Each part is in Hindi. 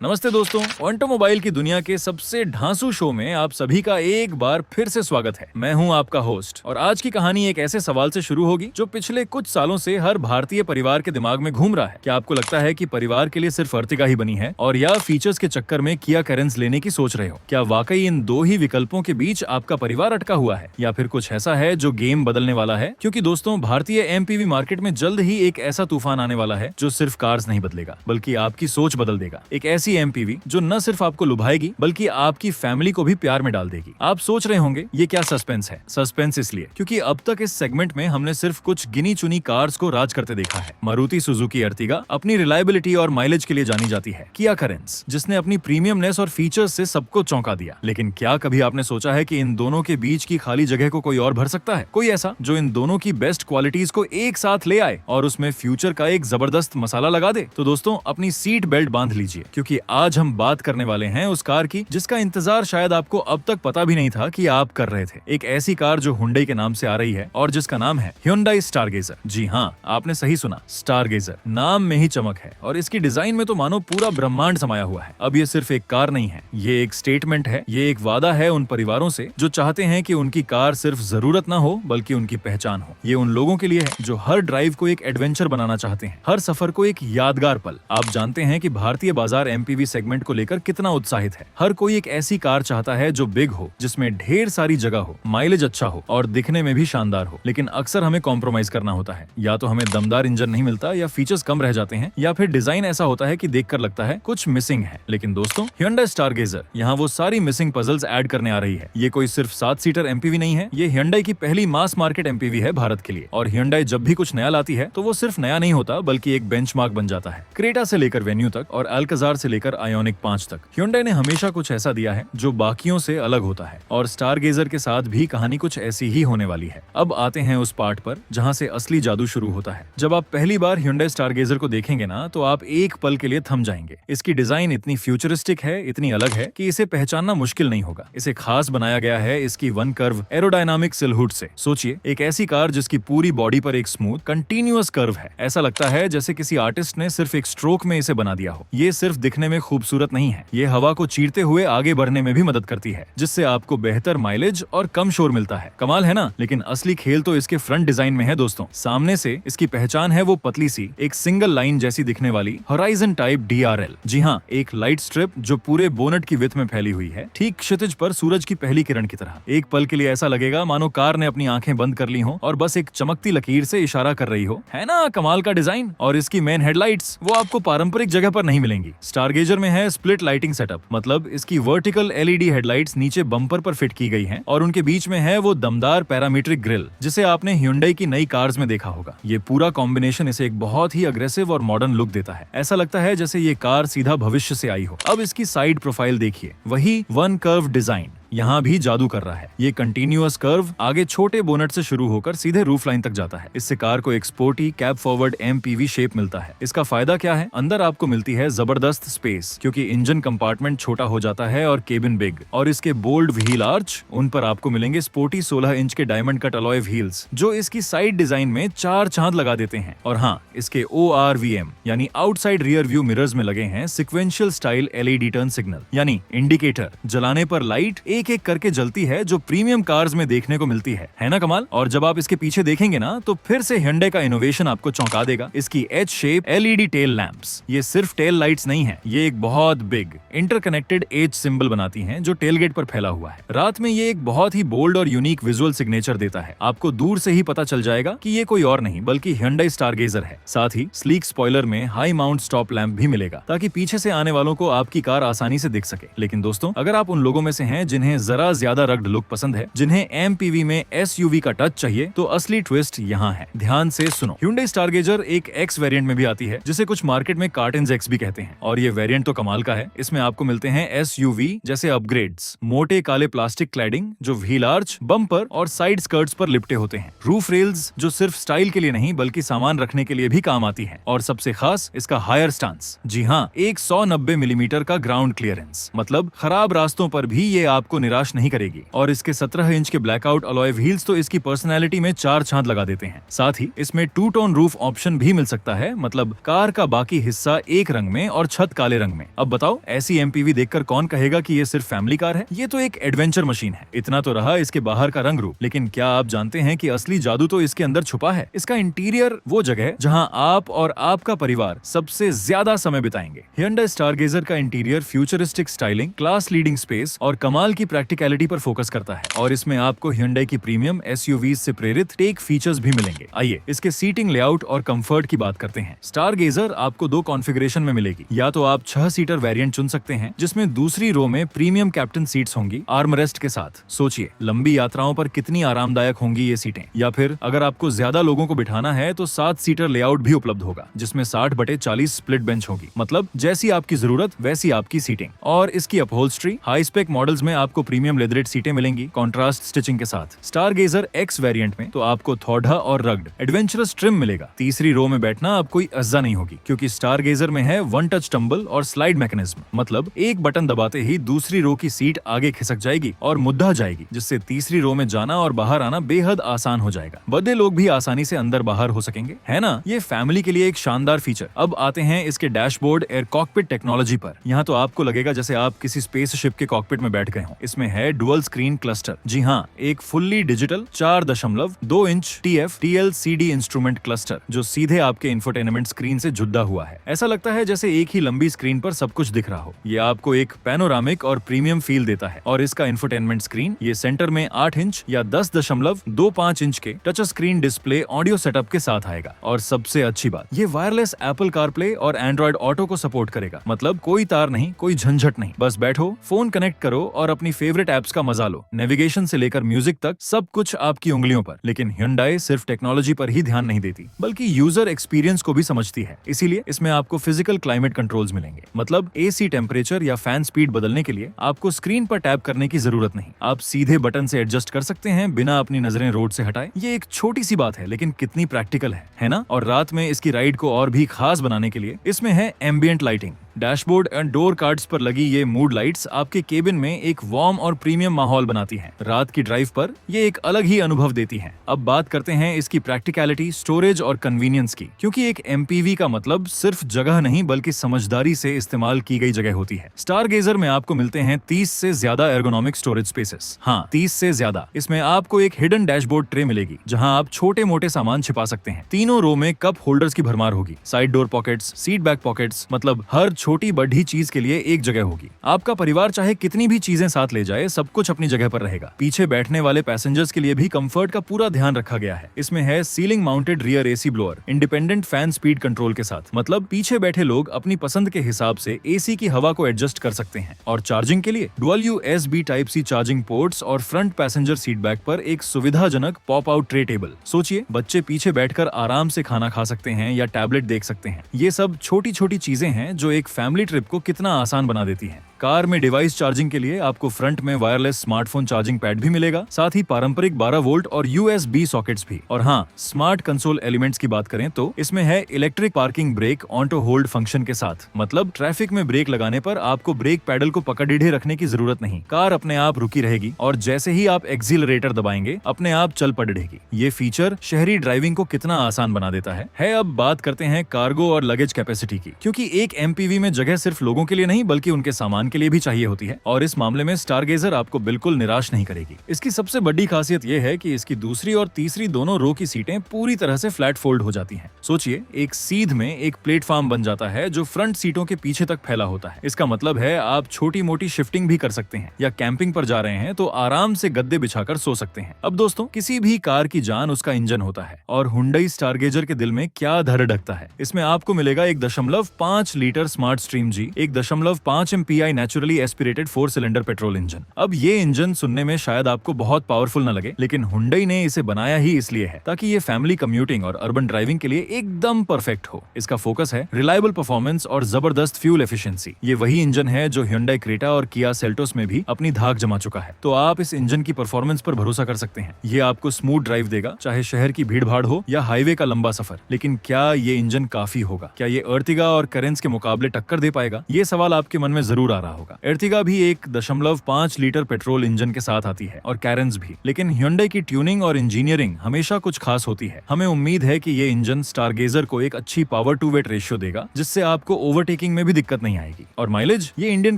नमस्ते दोस्तों, ऑटोमोबाइल की दुनिया के सबसे ढांसू शो में आप सभी का एक बार फिर से स्वागत है। मैं हूं आपका होस्ट और आज की कहानी एक ऐसे सवाल से शुरू होगी जो पिछले कुछ सालों से हर भारतीय परिवार के दिमाग में घूम रहा है। क्या आपको लगता है कि परिवार के लिए सिर्फ अर्टिगा ही बनी है और या फीचर्स के चक्कर में किया कैरेंस लेने की सोच रहे हो? क्या वाकई इन दो ही विकल्पों के बीच आपका परिवार अटका हुआ है या फिर कुछ ऐसा है जो गेम बदलने वाला है? क्योंकि दोस्तों, भारतीय एमपीवी मार्केट में जल्द ही एक ऐसा तूफान आने वाला है जो सिर्फ कार्स नहीं बदलेगा बल्कि आपकी सोच बदल देगा। एक ऐसी एमपीवी जो न सिर्फ आपको लुभाएगी बल्कि आपकी फैमिली को भी प्यार में डाल देगी। आप सोच रहे होंगे ये क्या सस्पेंस है? सस्पेंस इसलिए क्योंकि अब तक इस सेगमेंट में हमने सिर्फ कुछ गिनी चुनी कार्स को राज करते देखा है। मारुति सुजुकी अर्टिगा अपनी रिलायबिलिटी और माइलेज के लिए जानी जाती है। किया कैरेंस जिसने अपनी प्रीमियमनेस और फीचर्स से सबको चौंका दिया। लेकिन क्या कभी आपने सोचा है कि इन दोनों के बीच की खाली जगह को कोई और भर सकता है? कोई ऐसा जो इन दोनों की बेस्ट क्वालिटीज को एक साथ ले आए और उसमें फ्यूचर का एक जबरदस्त मसाला लगा दे? तो दोस्तों, अपनी सीट बेल्ट बांध लीजिए क्योंकि आज हम बात करने वाले हैं उस कार की जिसका इंतजार शायद आपको अब तक पता भी नहीं था कि आप कर रहे थे। एक ऐसी कार जो हुंडई के नाम से आ रही है और जिसका नाम है Hyundai Stargazer। जी हाँ, आपने सही सुना, Stargazer। नाम में ही चमक है और इसकी डिजाइन में तो मानो पूरा ब्रह्मांड समाया हुआ है। अब ये सिर्फ एक कार नहीं है, ये एक स्टेटमेंट है, ये एक वादा है उन परिवारों से जो चाहते हैं कि उनकी कार सिर्फ जरूरत ना हो बल्कि उनकी पहचान हो। ये उन लोगों के लिए है जो हर ड्राइव को एक एडवेंचर बनाना चाहते हैं, हर सफर को एक यादगार पल। आप जानते हैं कि भारतीय बाजार एमपीवी सेगमेंट को लेकर कितना उत्साहित है। हर कोई एक ऐसी कार चाहता है जो बिग हो, जिसमें ढेर सारी जगह हो, माइलेज अच्छा हो और दिखने में भी शानदार हो। लेकिन अक्सर हमें कॉम्प्रोमाइज करना होता है। या तो हमें दमदार इंजन नहीं मिलता, या फीचर्स कम रह जाते हैं, या फिर डिजाइन ऐसा होता है कि देखकर लगता है कुछ मिसिंग है। लेकिन दोस्तों, Hyundai Stargazer यहाँ वो सारी मिसिंग पजल्स ऐड करने आ रही है। ये कोई सिर्फ 7 सीटर एमपीवी नहीं है, ये Hyundai की पहली मास मार्केट एमपीवी है भारत के लिए। और Hyundai जब भी कुछ नया लाती है तो वो सिर्फ नया नहीं होता बल्कि एक बेंचमार्क बन जाता है। क्रेटा से लेकर वेन्यू तक और अल्काजार से लेकर आयोनिक 5 तक Hyundai ने हमेशा कुछ ऐसा दिया है जो बाकियों से अलग होता है। और स्टारगेजर के साथ भी कहानी कुछ ऐसी ही होने वाली है। अब आते हैं उस पार्ट पर जहां से असली जादू शुरू होता है। जब आप पहली बार Hyundai Stargazer को देखेंगे ना, तो आप एक पल के लिए थम जाएंगे। इसकी डिजाइन इतनी फ्यूचरिस्टिक है, इतनी अलग है कि इसे पहचानना मुश्किल नहीं होगा। इसे खास बनाया गया है इसकी वन कर्व एरोडायनामिक सिलहुड से। सोचिए, एक ऐसी कार जिसकी पूरी बॉडी पर एक स्मूथ कंटिन्यूअस कर्व है। ऐसा लगता है जैसे किसी आर्टिस्ट ने सिर्फ एक स्ट्रोक में इसे बना दिया हो। ये सिर्फ दिखने में खूबसूरत नहीं है, ये हवा को चीरते हुए आगे बढ़ने में भी मदद करती है, जिससे आपको बेहतर माइलेज और कम शोर मिलता है। कमाल है ना? लेकिन असली खेल तो इसके फ्रंट डिजाइन में है दोस्तों। सामने से इसकी पहचान है वो पतली सी, एक सिंगल लाइन जैसी दिखने वाली होराइजन टाइप DRL। जी हाँ, एक लाइट स्ट्रिप जो पूरे बोनट की विड्थ में फैली हुई है, ठीक क्षितिज पर सूरज की पहली किरण की तरह। एक पल के लिए ऐसा लगेगा मानो कार ने अपनी आंखें बंद कर ली हो और बस एक चमकती लकीर से इशारा कर रही हो। है ना कमाल का डिजाइन? और इसकी मेन हेडलाइट्स वो आपको पारंपरिक जगह पर नहीं मिलेंगी। स्टारगेजर में है स्प्लिट लाइटिंग सेटअप, मतलब इसकी वर्टिकल LED हेडलाइट्स नीचे बम्पर पर फिट की गई हैं और उनके बीच में है वो दमदार पैरामीट्रिक ग्रिल जिसे आपने Hyundai की नई कार्स में देखा होगा। ये पूरा कॉम्बिनेशन इसे एक बहुत ही अग्रेसिव और मॉडर्न लुक देता है। ऐसा लगता है जैसे ये कार सीधा भविष्य से आई हो। अब इसकी साइड प्रोफाइल देखिए, वही वन कर्व डिजाइन यहाँ भी जादू कर रहा है। ये कंटिन्यूअस कर्व आगे छोटे बोनट से शुरू होकर सीधे रूफ लाइन तक जाता है। इससे कार को एक sporty cab forward MPV shape मिलता है। इसका फायदा क्या है? अंदर आपको मिलती है जबरदस्त स्पेस क्योंकि इंजन कंपार्टमेंट छोटा हो जाता है और केबिन बिग। और इसके बोल्ड व्हील आर्च, उन पर आपको मिलेंगे स्पोर्टी 16 इंच के डायमंड कट अलॉय व्हील्स जो इसकी साइड डिजाइन में 4 चांद लगा देते हैं। और हाँ, इसके ORVM यानी आउटसाइड रियर व्यू मिरर्स में लगे हैं sequential style LED turn signal, यानी इंडिकेटर। जलाने पर लाइट एक एक करके जलती है जो प्रीमियम कार्स में देखने को मिलती है ना कमाल? और जब आप इसके पीछे देखेंगे ना, तो फिर से Hyundai का इनोवेशन आपको चौंका देगा। इसकी H shape LED tail lamps, ये सिर्फ टेल लाइट्स नहीं है, ये एक बहुत बिग इंटरकनेक्टेड एज सिंबल बनाती हैं जो टेलगेट पर फैला हुआ है। रात में ये एक बहुत ही बोल्ड और यूनिक विजुअल सिग्नेचर देता है। आपको दूर से ही पता चल जाएगा कि ये कोई और नहीं बल्कि Hyundai Stargazer है। साथ ही स्लीक स्पॉइलर में हाई माउंट स्टॉप लैंप भी मिलेगा ताकि पीछे से आने वालों को आपकी कार आसानी से दिख सके। लेकिन दोस्तों, अगर आप उन लोगों में से हैं जिन्हें जरा ज्यादा रग्ड लुक पसंद है, जिन्हें एमपीवी में SUV का टच चाहिए, तो असली ट्विस्ट यहाँ है। ध्यान से सुनो, Hyundai Stargazer एक X वेरिएंट में भी आती है जिसे कुछ मार्केट में कार्टेंस X भी कहते हैं। और ये वेरिएंट तो कमाल का है। इसमें आपको मिलते हैं SUV जैसे अपग्रेड्स, मोटे काले प्लास्टिक क्लैडिंग जो व्हील आर्च, बम्पर और साइड स्कर्ट्स पर लिपटे होते हैं, रूफ रेल्स जो सिर्फ स्टाइल के लिए नहीं बल्कि सामान रखने के लिए भी काम आती है, और सबसे खास इसका हायर स्टांस। जी हाँ, एक 190 मिलीमीटर का ग्राउंड क्लियरेंस, मतलब खराब रास्तों पर भी ये आपको आपको निराश नहीं करेगी। और इसके 17 इंच के ब्लैकआउट अलॉय व्हील्स तो इसकी पर्सनैलिटी में 4 चांद लगा देते हैं। साथ ही इसमें 2 टोन रूफ ऑप्शन भी मिल सकता है, मतलब कार का बाकी हिस्सा एक रंग में और छत काले रंग में। अब बताओ, ऐसी एमपीवी देखकर कौन कहेगा कि ये सिर्फ फैमिली कार है? ये तो एक एडवेंचर मशीन है। इतना तो रहा इसके बाहर का रंग रूप, लेकिन क्या आप जानते हैं कि असली जादू तो इसके अंदर छुपा है? इसका इंटीरियर वो जगह है जहां आप और आपका परिवार सबसे ज्यादा समय बिताएंगे। Hyundai Stargazer का interior futuristic styling, class leading space और कमाल की प्रैक्टिकलिटी पर फोकस करता है। और इसमें आपको Hyundai की प्रीमियम SUVs से प्रेरित टेक फीचर्स भी मिलेंगे। आइए इसके सीटिंग लेआउट और कंफर्ट की बात करते हैं। Stargazer आपको 2 कॉन्फ़िगरेशन में मिलेगी। या तो आप 6 सीटर वेरिएंट चुन सकते हैं, जिसमें दूसरी रो में प्रीमियम कैप्टन सीट्स होंगी आर्मरेस्ट के साथ। सोचिए, लंबी यात्राओं पर कितनी आरामदायक होंगी ये सीटें। या फिर अगर आपको ज्यादा लोगों को बिठाना है तो 7 सीटर लेआउट भी उपलब्ध होगा, जिसमें 60/40 स्प्लिट बेंच होगी, मतलब जैसी आपकी जरूरत वैसी आपकी सीटिंग। और इसकी अपहोल्स्ट्री, हाई स्पेक मॉडल्स में आपको प्रीमियम लेदरेट सीटें मिलेंगी कॉन्ट्रास्ट स्टिचिंग के साथ। Stargazer X वेरिएंट में तो आपको थोड़ा और रग्ड एडवेंचरस ट्रिम मिलेगा। तीसरी रो में बैठना अब कोई अज्जा नहीं होगी, क्योंकि Stargazer में है 1 टच टंबल और स्लाइड मैकेनिज्म, मतलब एक बटन दबाते ही दूसरी रो की सीट आगे खिसक जाएगी और मुद्दा जाएगी, जिससे तीसरी रो में जाना और बाहर आना बेहद आसान हो जाएगा। बड़े लोग भी आसानी से अंदर बाहर हो सकेंगे, है ना? ये फैमिली के लिए एक शानदार फीचर। अब आते हैं इसके डैशबोर्ड एयर कॉकपिट टेक्नोलॉजी पर। यहाँ तो आपको लगेगा जैसे आप किसी स्पेसशिप के कॉकपिट में बैठ गए हो। इसमें है डुअल स्क्रीन क्लस्टर। जी हाँ, एक fully digital 4.2 inch TFT-LCD instrument cluster, जो सीधे आपके इंफोटेनमेंट स्क्रीन से जुड़ा हुआ है। ऐसा लगता है जैसे एक ही लंबी स्क्रीन पर सब कुछ दिख रहा हो। ये आपको एक पैनोरामिक और प्रीमियम फील देता है। और इसका इंफोटेनमेंट स्क्रीन, ये सेंटर में 8 इंच या 10.25 इंच के touch screen display audio setup के साथ आएगा। और सबसे अच्छी बात, ये वायरलेस एप्पल कारप्ले और एंड्रॉइड ऑटो को सपोर्ट करेगा, मतलब कोई तार नहीं, कोई झंझट नहीं। बस बैठो, फोन कनेक्ट करो और अपनी फेवरेट एप्स का मजा लो। नेविगेशन से लेकर म्यूजिक तक सब कुछ आपकी उंगलियों पर। लेकिन Hyundai सिर्फ टेक्नोलॉजी पर ही ध्यान नहीं देती, बल्कि यूजर एक्सपीरियंस को भी समझती है। इसीलिए इसमें आपको फिजिकल क्लाइमेट कंट्रोल्स मिलेंगे, मतलब AC टेम्परेचर या फैन स्पीड बदलने के लिए आपको स्क्रीन पर टैप करने की जरूरत नहीं। आप सीधे बटन से एडजस्ट कर सकते हैं बिना अपनी नजरें रोड से हटाए। ये एक छोटी सी बात है, लेकिन कितनी प्रैक्टिकल है ना? और रात में इसकी राइड को और भी खास बनाने के लिए इसमें है ambient lighting. Dashboard and door cards पर लगी ये मूड लाइट्स आपके केबिन में एक वार्म और प्रीमियम माहौल बनाती हैं। रात की ड्राइव पर ये एक अलग ही अनुभव देती हैं। अब बात करते हैं इसकी प्रैक्टिकलिटी, स्टोरेज और कन्वीनियंस की, क्योंकि एक MPV का मतलब सिर्फ जगह नहीं, बल्कि समझदारी से इस्तेमाल की गई जगह होती है। Stargazer में आपको मिलते हैं 30 से ज्यादा एर्गोनॉमिक स्टोरेज स्पेसेस। हाँ, 30 से ज्यादा। इसमें आपको एक हिडन डैशबोर्ड ट्रे मिलेगी, जहां आप छोटे मोटे सामान छिपा सकते हैं। तीनों रो में कप होल्डर्स की भरमार होगी। Side door pockets, seat back pockets, मतलब हर छोटी बड़ी चीज के लिए एक जगह होगी। आपका परिवार चाहे कितनी भी चीजें साथ ले जाए, सब कुछ अपनी जगह पर रहेगा। पीछे बैठने वाले पैसेंजर्स के लिए भी कंफर्ट का पूरा ध्यान रखा गया है। इसमें है ceiling mounted rear AC blower, independent fan speed control के साथ, मतलब पीछे बैठे लोग अपनी पसंद के हिसाब से AC की हवा को एडजस्ट कर सकते हैं। और चार्जिंग के लिए dual USB Type-C charging ports और फ्रंट पैसेंजर सीट बैक पर एक सुविधाजनक पॉप आउट ट्रे टेबल। सोचिए, बच्चे पीछे बैठकर आराम से खाना खा सकते हैं या टैबलेट देख सकते हैं। ये सब छोटी छोटी चीजें हैं जो एक फैमिली ट्रिप को कितना आसान बना देती हैं। कार में डिवाइस चार्जिंग के लिए आपको फ्रंट में वायरलेस स्मार्टफोन चार्जिंग पैड भी मिलेगा, साथ ही पारंपरिक 12 वोल्ट और USB सॉकेट्स भी। और हाँ, स्मार्ट कंसोल एलिमेंट्स की बात करें तो इसमें है electric parking brake auto hold function के साथ, मतलब ट्रैफिक में ब्रेक लगाने पर आपको ब्रेक पैडल को पकड़े रखने की जरूरत नहीं। कार अपने आप रुकी रहेगी और जैसे ही आप एक्सीलरेटर दबाएंगे, अपने आप चल पड़ेगी। ये फीचर शहरी ड्राइविंग को कितना आसान बना देता है। अब बात करते हैं कार्गो और लगेज कैपेसिटी की, क्योंकि एक MPV में जगह सिर्फ लोगों के लिए नहीं, बल्कि उनके सामान के लिए भी चाहिए होती है। और इस मामले में Stargazer आपको बिल्कुल निराश नहीं करेगी। इसकी सबसे बड़ी खासियत यह है कि इसकी दूसरी और तीसरी दोनों रो की सीटें पूरी तरह से फ्लैट फोल्ड हो जाती हैं। सोचिए, एक सीध में एक प्लेटफॉर्म बन जाता है जो फ्रंट सीटों के पीछे तक फैला होता है। इसका मतलब है आप छोटी मोटी शिफ्टिंग भी कर सकते हैं, या कैंपिंग पर जा रहे हैं तो आराम से गद्दे बिछाकर सो सकते हैं। अब दोस्तों, किसी भी कार की जान उसका इंजन होता है, और Hyundai Stargazer के दिल में क्या धड़ ढकता है। इसमें आपको मिलेगा 1.5 litre smart stream G, 1.5 MPI naturally aspirated 4 cylinder petrol engine. अब ये इंजन सुनने में शायद आपको बहुत पावरफुल न लगे, लेकिन Hyundai ने इसे बनाया ही इसलिए है ताकि ये फैमिली कम्यूटिंग और अर्बन ड्राइविंग के लिए एकदम परफेक्ट हो। इसका फोकस है रिलायबल परफॉर्मेंस और जबरदस्त फ्यूल एफिशिएंसी। ये वही इंजन है जो Hyundai Creta और Kia Seltos में भी अपनी धाक जमा चुका है। तो आप इस इंजन की परफॉर्मेंस पर भरोसा कर सकते हैं। ये आपको स्मूथ ड्राइव देगा, चाहे शहर की भीड़ भाड़ हो या हाईवे का लंबा सफर। लेकिन क्या ये इंजन काफी होगा? क्या ये अर्टिगा और करेंस के मुकाबले टक्कर दे पाएगा? ये सवाल आपके मन में जरूर आ रहा रहा होगा। एर्टिगा भी 1.5 लीटर पेट्रोल इंजन के साथ आती है और कैरेंस भी, लेकिन Hyundai की ट्यूनिंग और इंजीनियरिंग हमेशा कुछ खास होती है। हमें उम्मीद है कि ये इंजन स्टारगेजर को एक अच्छी पावर टू वेट रेशियो देगा, जिससे आपको ओवरटेकिंग में भी दिक्कत नहीं आएगी। और माइलेज, ये इंडियन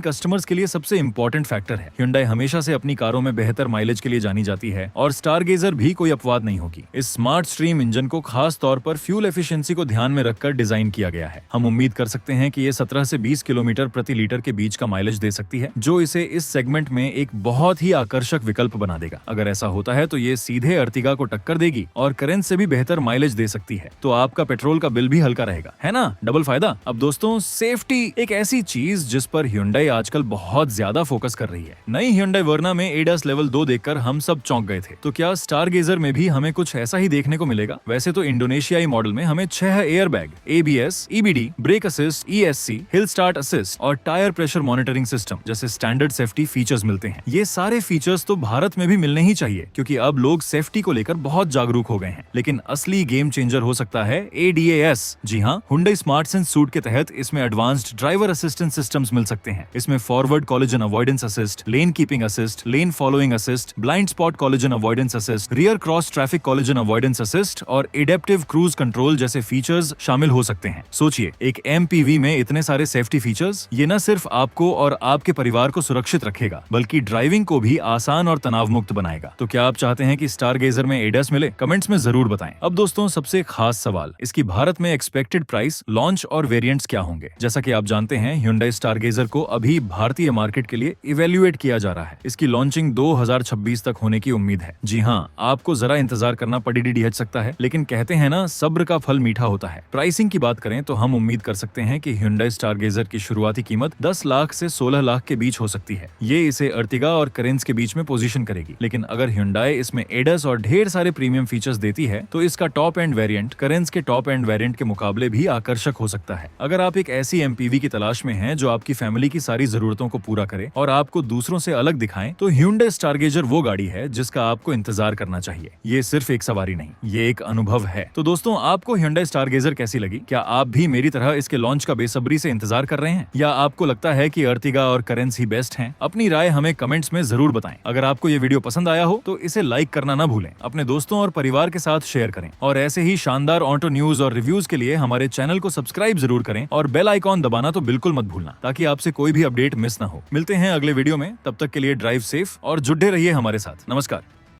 कस्टमर्स के लिए सबसे इंपॉर्टेंट फैक्टर है। Hyundai हमेशा से अपनी कारों में बेहतर माइलेज के लिए जानी जाती है और स्टारगेजर भी कोई अपवाद नहीं होगी। इस स्मार्ट स्ट्रीम इंजन को खास तौर पर फ्यूल एफिशिएंसी को ध्यान में रखकर डिजाइन किया गया है। हम उम्मीद कर सकते हैं कि ये 17 से 20 किलोमीटर प्रति लीटर के बीच का माइलेज दे सकती है, जो इसे इस सेगमेंट में एक बहुत ही आकर्षक विकल्प बना देगा। अगर ऐसा होता है तो ये सीधे अर्टिगा को टक्कर देगी और करेंस से भी बेहतर माइलेज दे सकती है, तो आपका पेट्रोल का बिल भी हल्का रहेगा, है ना? डबल फायदा। अब दोस्तों, सेफ्टी एक ऐसी चीज जिस पर Hyundai आजकल बहुत ज्यादा फोकस कर रही है। नई Hyundai Verna में ADAS लेवल 2 देखकर हम सब चौंक गए थे। तो क्या स्टारगेजर में भी हमें कुछ ऐसा ही देखने को मिलेगा? वैसे तो इंडोनेशियाई मॉडल में हमें 6 airbag, ABS, EBD, brake assist, ESC, hill start assist और टायर प्रेशर मॉनिटरिंग सिस्टम जैसे स्टैंडर्ड सेफ्टी फीचर्स मिलते हैं। ये सारे फीचर्स तो भारत में भी मिलने ही चाहिए, क्योंकि अब लोग सेफ्टी को लेकर बहुत जागरूक हो गए हैं। लेकिन असली गेम चेंजर हो सकता है ADAS। जी हाँ, Hyundai स्मार्ट सेंस सूट के तहत इसमें एडवांस्ड ड्राइवर असिस्टेंस सिस्टम्स मिल सकते हैं। इसमें forward collision avoidance assist, lane keeping assist, lane following assist, blind spot collision avoidance assist, rear cross traffic collision avoidance assist और एडेप्टिव क्रूज कंट्रोल जैसे फीचर्स शामिल हो सकते हैं। सोचिए, एक MPV में इतने सारे सेफ्टी फीचर्स, ये न सिर्फ आपको और आपके परिवार को सुरक्षित रखेगा, बल्कि ड्राइविंग को भी आसान और तनाव मुक्त बनाएगा। तो क्या आप चाहते हैं कि स्टारगेजर में ADAS मिले? कमेंट्स में जरूर बताएं। अब दोस्तों, सबसे खास सवाल, इसकी भारत में एक्सपेक्टेड प्राइस, लॉन्च और वेरिएंट्स क्या होंगे? जैसा कि आप जानते हैं, Hyundai स्टारगेजर को अभी भारतीय मार्केट के लिए इवेल्युएट किया जा रहा है। इसकी लॉन्चिंग 2026 तक होने की उम्मीद है। जी हाँ, आपको जरा इंतजार करना पड़ीडीडीएच सकता है, लेकिन कहते हैं ना, सब्र का फल मीठा होता है। प्राइसिंग की बात करें तो हम उम्मीद कर सकते हैं कि Hyundai स्टारगेजर की शुरुआती कीमत 10 लाख से 16 लाख के बीच हो सकती है। ये इसे अर्टिगा और करेंस के बीच में पोजीशन करेगी। लेकिन अगर Hyundai इसमें ADAS और ढेर सारे प्रीमियम फीचर्स देती है, तो इसका टॉप एंड वेरिएंट करेंस के टॉप एंड वेरिएंट के मुकाबले भी आकर्षक हो सकता है। अगर आप एक ऐसी MPV की तलाश में हैं जो आपकी फैमिली की सारी जरूरतों को पूरा करे और आपको दूसरों से अलग दिखाएं, तो Hyundai स्टारगेजर वो गाड़ी है जिसका आपको इंतजार करना चाहिए। ये सिर्फ एक सवारी नहीं, ये एक अनुभव है। तो दोस्तों, आपको Hyundai स्टारगेजर कैसी लगी? क्या आप भी मेरी तरह इसके लॉन्च का बेसब्री से इंतजार कर रहे हैं, या आपको लगता है कि अर्टिगा और करेंस ही बेस्ट हैं? अपनी राय हमें कमेंट्स में जरूर बताएं। अगर आपको ये वीडियो पसंद आया हो तो इसे लाइक करना ना भूलें, अपने दोस्तों और परिवार के साथ शेयर करें, और ऐसे ही शानदार ऑटो न्यूज और रिव्यूज के लिए हमारे चैनल को सब्सक्राइब जरूर करें और बेल आइकॉन दबाना तो बिल्कुल मत भूलना, ताकि आपसे कोई भी अपडेट मिस ना हो। मिलते हैं अगले वीडियो में, तब तक के लिए ड्राइव सेफ और जुड़े रहिए हमारे साथ। नमस्कार।